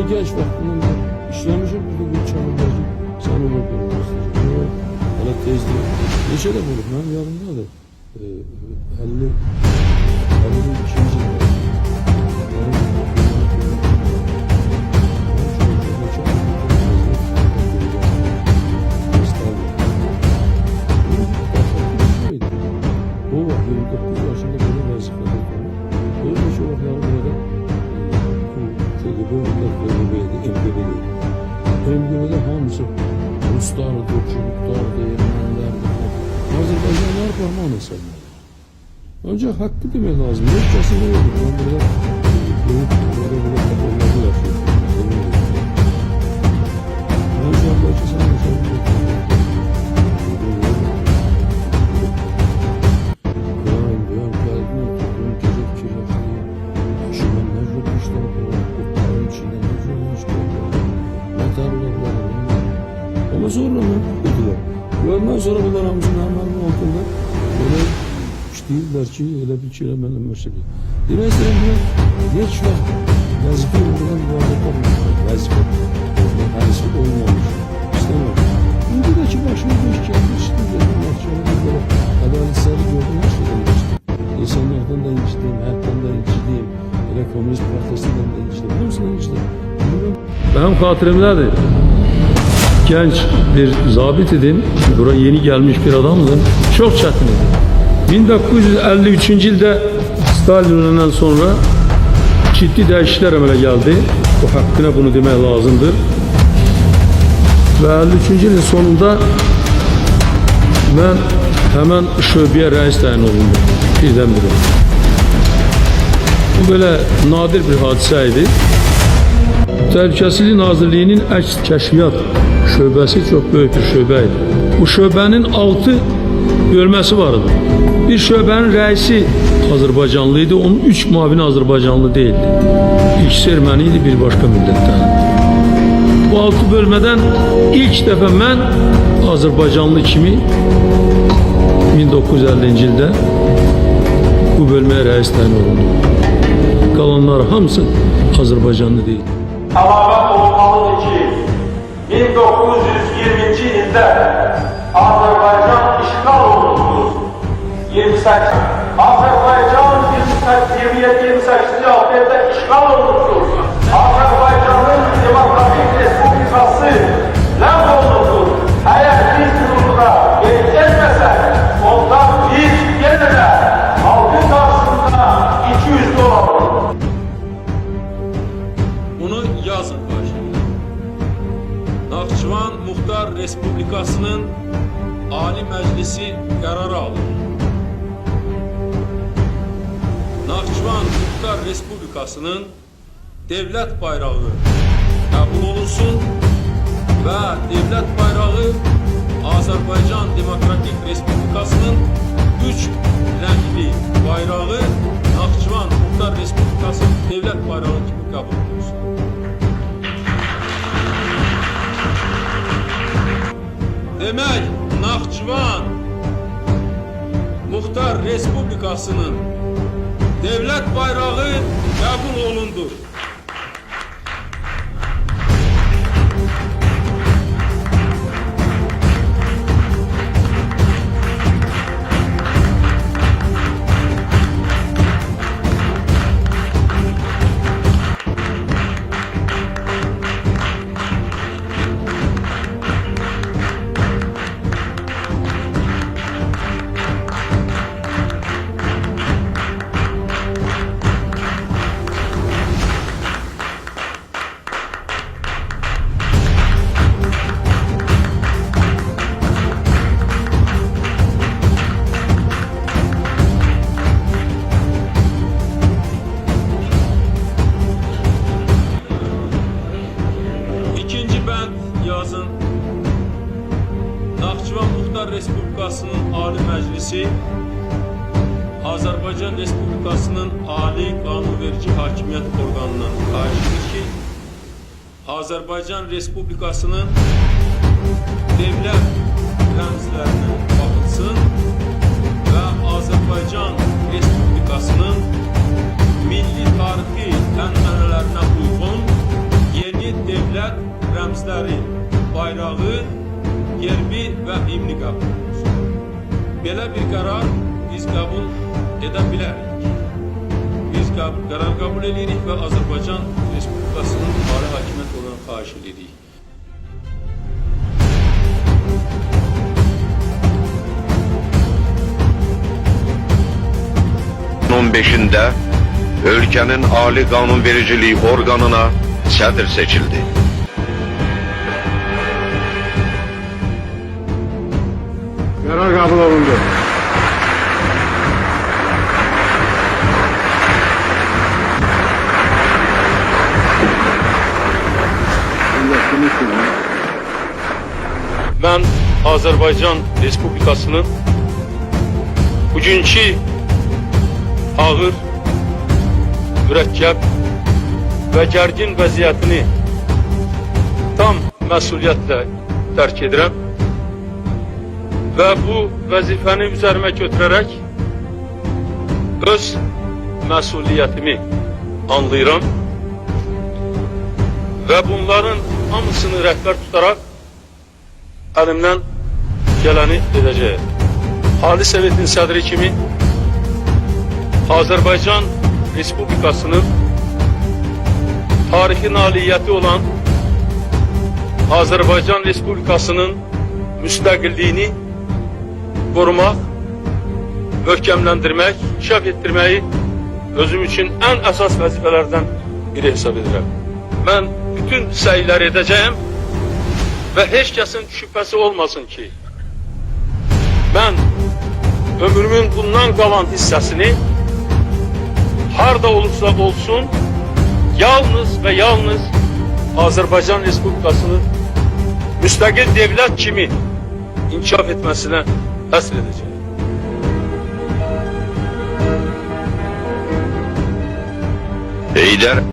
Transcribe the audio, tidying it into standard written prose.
genç vaxtında işləmişəm, bir də bir çağırdacı sən onu görmək istəyəcəm. Hələ tezdir. Neçə də olub, mənim yarımdadır. 52-ci ildə. O vaxt 29 yaşında belə vəzifədə qalır. Böyle neçə vaxtları burada TGB, MGB'dir. MGB'de hamısı Ruslardır, Türklardır, Ermənilərdir. Azərbaycanlılar parmağın hesabladır. Önce hakkı demək lazım. Heç kəsin yoxdur. Ben burada böyle kapalılarda yaşıyorum. Önce Allah'ı sen hesabladır. Ama sonra ne dediler? Ondan sonra bunlar hamısının hemen altında böyle işleyirler ki öyle bir çilemenin meşgul. Demek istediğim geç var. Vazife uğruna mübarek olmuş. Vazife hadisi olmamış. İstemem. Şimdi de ki başına beş kendi işte dedim. Böyle adaletsizliği gördüm. Her şeyden geçtim. İnsanlardan da incittim. Halktan da incittim. Öyle Komünist Partisi'nden de incittim. Hepsinden incittim. Benim hatırımdadır. Genç bir zabit idim. Buraya yeni gelmiş bir adamdım. Çok çetin idi. 1953 yılda Stalin'den sonra ciddi değişiklikler emele geldi. Bu hakkına bunu demeye lazımdır. Ve 53 yılın sonunda ben hemen şöbeye reis tayin olundum. Birdenbire. Bu böyle nadir bir hadiseydi. Təhlükəsizlik Nazirliyinin əks kəşfiyyat şöbəsi çox böyük bir şöbə idi. Bu şöbənin 6 bölməsi var idi. Bir şöbənin rəisi Azərbaycanlı idi, onun 3 mavini Azərbaycanlı değildi. İkisi erməni idi, bir başqa millətdən. Bu 6 bölmədən ilk dəfə mən Azərbaycanlı kimi 1950-ci ildə bu bölməyə rəis təyin olundum. Qalanlar hamısı Azərbaycanlı değil. Əlavə olmalıdır ki, 1920-ci ildə Azərbaycan işğal olundu. 28. Azərbaycan 27-28-ci ildə işğal olundu. Azərbaycanın Demokratik Respublikası ləğv olundu. Əgər biz bununla etməsək, ondan biz yenə də halkın qarşısında 200 olalım. Bunu yazın başında. Naxçıvan Muxtar Respublikasının Ali Məclisi qərar alır. Naxçıvan Muxtar Respublikasının devlət bayrağı qəbul olunsun və devlət bayrağı Azərbaycan Demokratik Respublikasının 3 rəngli bayrağı Naxçıvan Muxtar Respublikasının devlət bayrağı kimi qəbul olunsun. Demək, Naxçıvan Muxtar Respublikasının devlət bayrağı qəbul olundu. Yazın. Naxçıvan Muxtar Respublikasının Ali Məclisi Azərbaycan Respublikasının Ali qanunverici hakimiyyət orqanından xahişdir ki, Azərbaycan Respublikasının devlət rəmzlərinə baxılsın və Azərbaycan Respublikasının milli tarixi ənənələrinə uyğun yeni belə bir qərar biz qəbul edə bilərik. Biz qərar qəbul edirik və Azərbaycan Respublikasının ali hakimiyyət olaraq xahiş edirik. 15'inde ülkenin Ali Kanunvericiliği organına sədr seçildi. Karar kabul olundu. Mən Azərbaycan Respublikasının bugünkü ağır, mürəkkəb və gərgin vəziyyətini tam məsuliyyətlə dərk edirəm və bu vəzifəni üzərimə götürərək öz məsuliyyətimi anlayıram və bunların hamısını rəhbər tutaraq əlimdən gələni edəcəyəm. Ali Sovetin sədri kimi Azərbaycan Respublikasının tarixi nailiyyəti olan Azərbaycan Respublikasının müstəqilliyini qorumaq, möhkəmləndirmək, inkişaf etdirməyi özüm üçün ən əsas vəzifələrdən biri hesab edirəm. Mən bütün səylər edəcəyəm və heç kəsin şübhəsi olmasın ki, mən ömrümün bundan qalan hissəsini harda olursa olsun, yalnız və yalnız Azərbaycan Respublikasının müstəqil devlət kimi inkişaf etməsinə həsr edəcək. Heydər